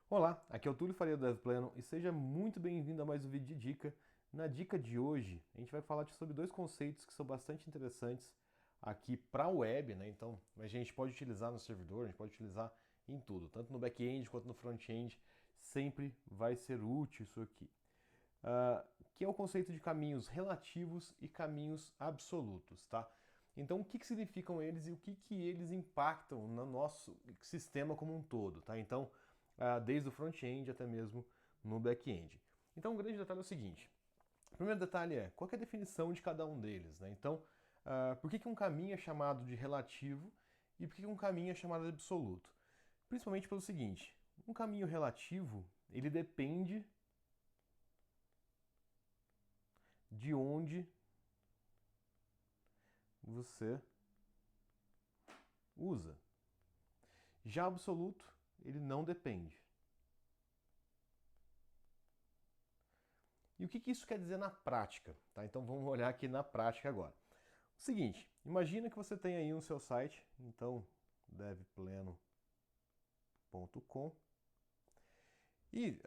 Olá, aqui é o Túlio Faria do DevPlano e seja muito bem-vindo a mais um vídeo de dica. Na dica de hoje, a gente vai falar sobre dois conceitos que são bastante interessantes aqui para a web, né? Então, a gente pode utilizar no servidor, a gente pode utilizar em tudo, tanto no back-end quanto no front-end, sempre vai ser útil isso aqui. Que é o conceito de caminhos relativos e caminhos absolutos, tá? Então, o que significam eles e o que eles impactam no nosso sistema como um todo, tá? Então, desde o front-end até mesmo no back-end. Então, o grande detalhe é o seguinte. O primeiro detalhe é, qual é a definição de cada um deles, né? Então, por que um caminho é chamado de relativo e por que um caminho é chamado de absoluto? Principalmente pelo seguinte, um caminho relativo, ele depende de onde você usa. Já absoluto, ele não depende. E o que isso quer dizer na prática? Tá? Então vamos olhar aqui na prática agora. O seguinte, imagina que você tem aí no seu site, então devpleno.com e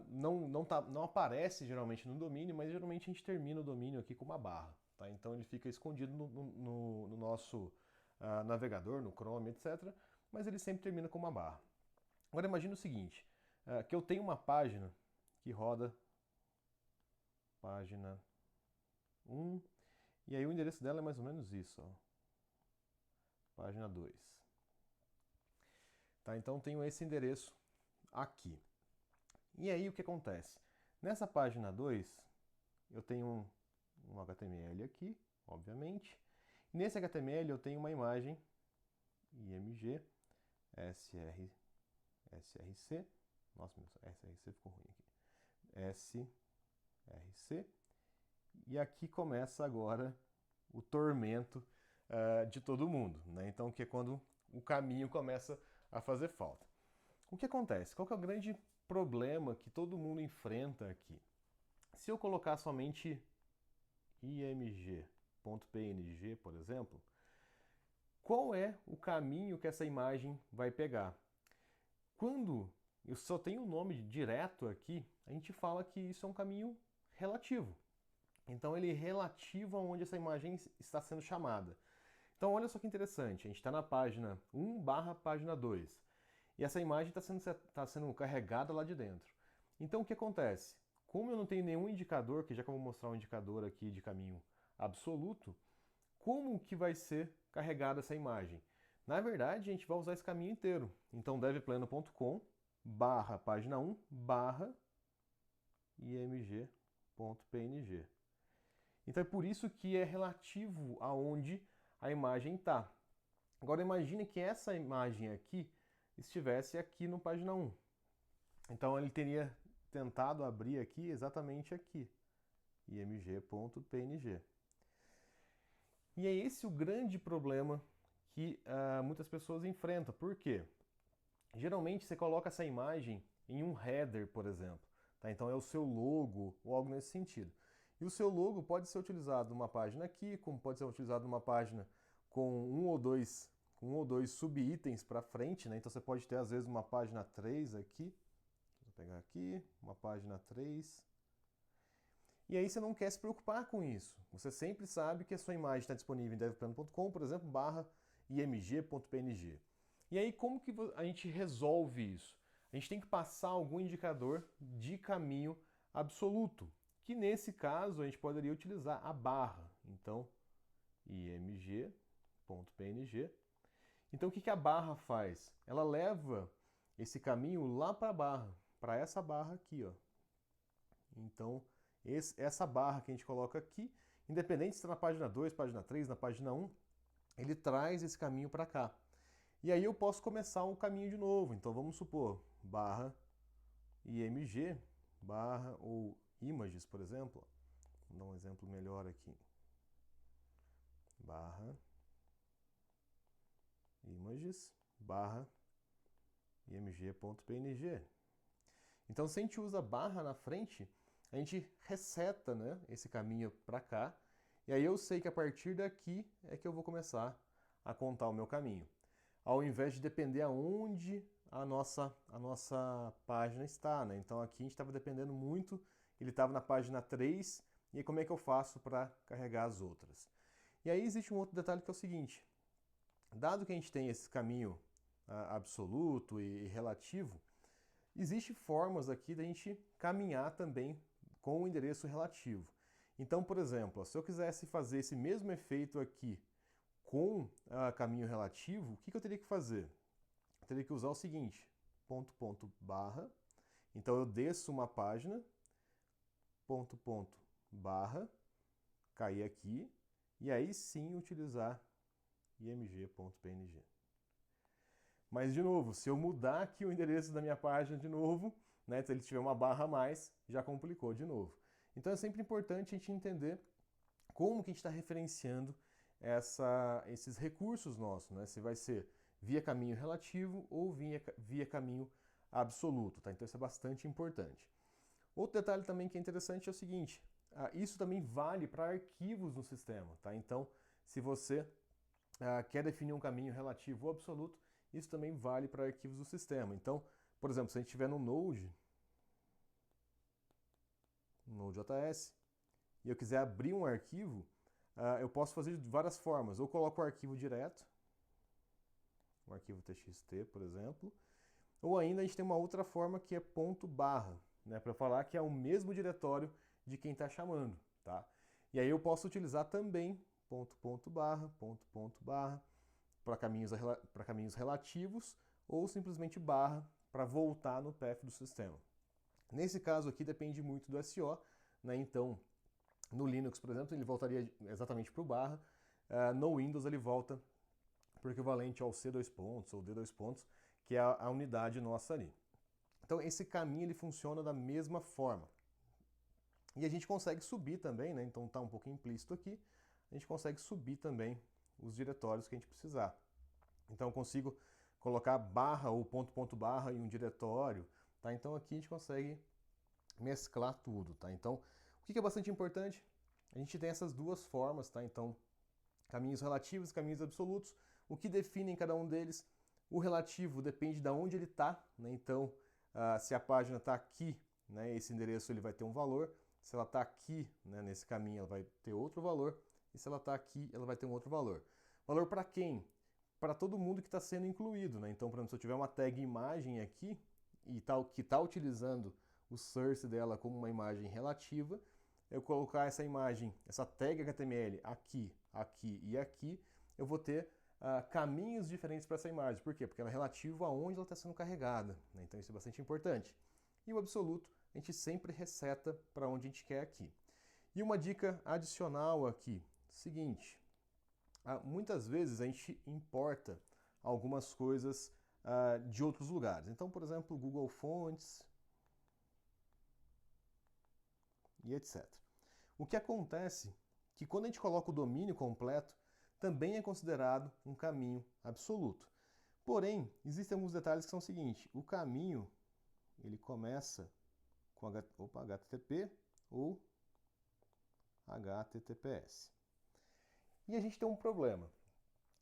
não aparece geralmente no domínio, mas geralmente a gente termina o domínio aqui com uma barra. Tá? Então ele fica escondido no nosso navegador, no Chrome, etc. Mas ele sempre termina com uma barra. Agora imagine o seguinte, que eu tenho uma página que roda página 1, e aí o endereço dela é mais ou menos isso, ó, página 2. Tá, então tenho esse endereço aqui. E aí o que acontece? Nessa página 2, eu tenho um HTML aqui, obviamente. E nesse HTML eu tenho uma imagem img src. Nossa, meu src ficou ruim aqui. src. E aqui começa agora o tormento de todo mundo, né? Então, que é quando o caminho começa a fazer falta. O que acontece? Qual que é o grande problema que todo mundo enfrenta aqui? Se eu colocar somente img.png, por exemplo, qual é o caminho que essa imagem vai pegar? Quando eu só tenho o nome direto aqui, a gente fala que isso é um caminho relativo. Então ele é relativo aonde essa imagem está sendo chamada. Então olha só que interessante, a gente está na página 1 barra página 2. E essa imagem está sendo carregada lá de dentro. Então o que acontece? Como eu não tenho nenhum indicador, que já que eu vou mostrar um indicador aqui de caminho absoluto, como que vai ser carregada essa imagem? Na verdade, a gente vai usar esse caminho inteiro. Então devpleno.com barra página 1 barra img.png. Então é por isso que é relativo aonde a imagem está. Agora imagine que essa imagem aqui estivesse aqui no página 1. Então ele teria tentado abrir aqui exatamente aqui, img.png. E é esse o grande problema que muitas pessoas enfrentam. Por quê? Geralmente você coloca essa imagem em um header, por exemplo. Tá? Então é o seu logo ou algo nesse sentido. E o seu logo pode ser utilizado numa página aqui, como pode ser utilizado numa página com um ou dois subitens para frente, né? Então você pode ter às vezes uma página 3 aqui. Vou pegar aqui, uma página 3. E aí você não quer se preocupar com isso. Você sempre sabe que a sua imagem está disponível em devplano.com, por exemplo, barra img.png. E aí como que a gente resolve isso? A gente tem que passar algum indicador de caminho absoluto, que nesse caso a gente poderia utilizar a barra. Então, img.png. Então o que a barra faz? Ela leva esse caminho lá para a barra, para essa barra aqui, ó. Então, essa barra que a gente coloca aqui, independente se está na página 2, página 3, na página 1, ele traz esse caminho para cá. E aí eu posso começar um caminho de novo. Então vamos supor, barra img, barra ou images, por exemplo. Vou dar um exemplo melhor aqui. Barra images, barra img.png. Então se a gente usa barra na frente, a gente reseta, né, esse caminho para cá. E aí eu sei que a partir daqui é que eu vou começar a contar o meu caminho. Ao invés de depender aonde a nossa página está, né? Então aqui a gente estava dependendo muito, ele estava na página 3, e aí como é que eu faço para carregar as outras? E aí existe um outro detalhe que é o seguinte, dado que a gente tem esse caminho absoluto e relativo, existem formas aqui da gente caminhar também com o endereço relativo. Então, por exemplo, se eu quisesse fazer esse mesmo efeito aqui com caminho relativo, o que eu teria que fazer? Eu teria que usar o seguinte, ponto, ponto, barra. Então eu desço uma página, ponto, ponto, barra, cair aqui, e aí sim utilizar img.png. Mas, de novo, se eu mudar aqui o endereço da minha página de novo, né, se ele tiver uma barra a mais, já complicou de novo. Então é sempre importante a gente entender como que a gente está referenciando esses recursos nossos, né? Se vai ser via caminho relativo ou via caminho absoluto, tá? Então isso é bastante importante. Outro detalhe também que é interessante é o seguinte, isso também vale para arquivos no sistema, tá? Então, se você quer definir um caminho relativo ou absoluto, isso também vale para arquivos do sistema. Então, por exemplo, se a gente estiver no Node.js, e eu quiser abrir um arquivo, eu posso fazer de várias formas. Ou coloco o arquivo direto, um arquivo txt, por exemplo, ou ainda a gente tem uma outra forma que é ponto barra, né, para falar que é o mesmo diretório de quem está chamando, tá? E aí eu posso utilizar também ponto, ponto, barra, para caminhos relativos, ou simplesmente barra para voltar no path do sistema. Nesse caso aqui depende muito do SO, né? Então no Linux, por exemplo, ele voltaria exatamente para o barra, no Windows ele volta para o equivalente ao C dois pontos ou D dois pontos, que é a unidade nossa ali. Então esse caminho ele funciona da mesma forma. E a gente consegue subir também, né? Então está um pouco implícito aqui, a gente consegue subir também os diretórios que a gente precisar. Então eu consigo colocar barra ou ponto, ponto, barra em um diretório, tá? Então aqui a gente consegue mesclar tudo, tá? Então o que é bastante importante? A gente tem essas duas formas, tá? Então caminhos relativos e caminhos absolutos. O que definem cada um deles? O relativo depende de onde ele está, né? Então se a página está aqui, né, esse endereço ele vai ter um valor. Se ela está aqui, né, nesse caminho, ela vai ter outro valor. E se ela está aqui, ela vai ter um outro valor. Valor para quem? Para todo mundo que está sendo incluído, né? Então, por exemplo, se eu tiver uma tag imagem aqui e que está utilizando o source dela como uma imagem relativa, eu colocar essa imagem, essa tag HTML aqui, aqui e aqui, eu vou ter caminhos diferentes para essa imagem. Por quê? Porque ela é relativa a onde ela está sendo carregada, né? Então isso é bastante importante. E o absoluto, a gente sempre reseta para onde a gente quer aqui. E uma dica adicional aqui, seguinte, muitas vezes a gente importa algumas coisas de outros lugares. Então, por exemplo, Google Fonts e etc. O que acontece é que quando a gente coloca o domínio completo, também é considerado um caminho absoluto. Porém, existem alguns detalhes que são o seguinte, o caminho ele começa com HTTP ou HTTPS. E a gente tem um problema.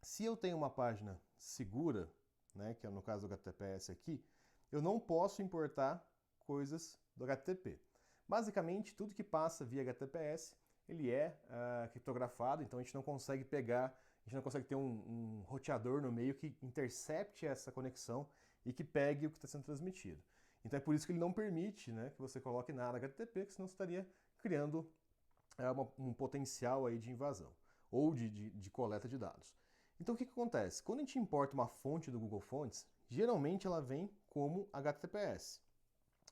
Se eu tenho uma página segura, né, que é no caso do HTTPS aqui, eu não posso importar coisas do HTTP. Basicamente, tudo que passa via HTTPS, ele é criptografado, então a gente não consegue pegar, a gente não consegue ter um roteador no meio que intercepte essa conexão e que pegue o que está sendo transmitido. Então é por isso que ele não permite, né, que você coloque nada HTTP, que senão você estaria criando um potencial aí de invasão ou de coleta de dados. Então o que acontece? Quando a gente importa uma fonte do Google Fonts, geralmente ela vem como HTTPS.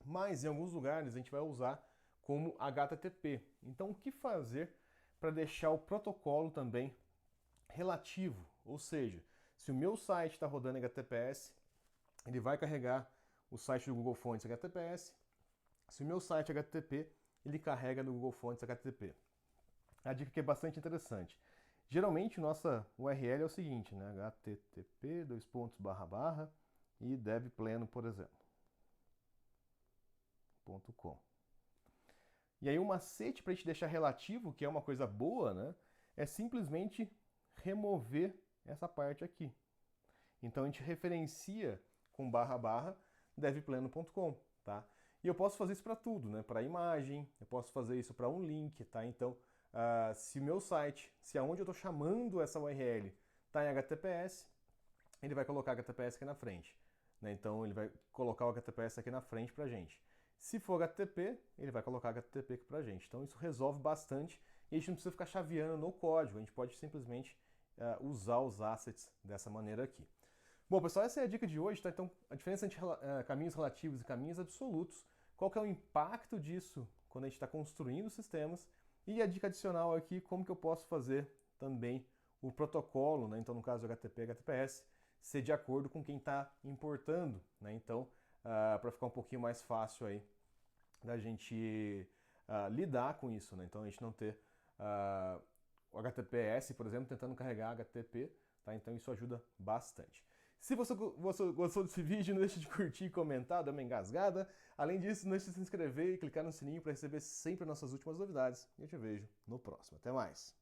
Mas em alguns lugares a gente vai usar como HTTP. Então o que fazer para deixar o protocolo também relativo? Ou seja, se o meu site está rodando HTTPS, ele vai carregar o site do Google Fonts HTTPS. Se o meu site é HTTP, ele carrega no Google Fonts HTTP. A dica que é bastante interessante. Geralmente nossa URL é o seguinte, né? http e devpleno, por exemplo. .com. E aí o macete para a gente deixar relativo, que é uma coisa boa, né? É simplesmente remover essa parte aqui. Então a gente referencia com /devpleno.com, tá? E eu posso fazer isso para tudo, né? Para imagem, eu posso fazer isso para um link, tá? Então, se o meu site, se aonde eu estou chamando essa URL está em HTTPS, ele vai colocar HTTPS aqui na frente, né? Então, ele vai colocar o HTTPS aqui na frente para a gente. Se for HTTP, ele vai colocar HTTP aqui para a gente. Então, isso resolve bastante e a gente não precisa ficar chaveando no código, a gente pode simplesmente usar os assets dessa maneira aqui. Bom, pessoal, essa é a dica de hoje, tá? Então, a diferença entre caminhos relativos e caminhos absolutos, qual que é o impacto disso quando a gente está construindo sistemas, e a dica adicional aqui, como que eu posso fazer também o protocolo, né? Então, no caso do HTTP e HTTPS, ser de acordo com quem está importando, né? Então, para ficar um pouquinho mais fácil aí da gente lidar com isso, né? Então, a gente não ter o HTTPS, por exemplo, tentando carregar HTTP, tá? Então, isso ajuda bastante. Se você gostou desse vídeo, não deixe de curtir e comentar, dar uma engasgada. Além disso, não deixe de se inscrever e clicar no sininho para receber sempre nossas últimas novidades. E eu te vejo no próximo. Até mais!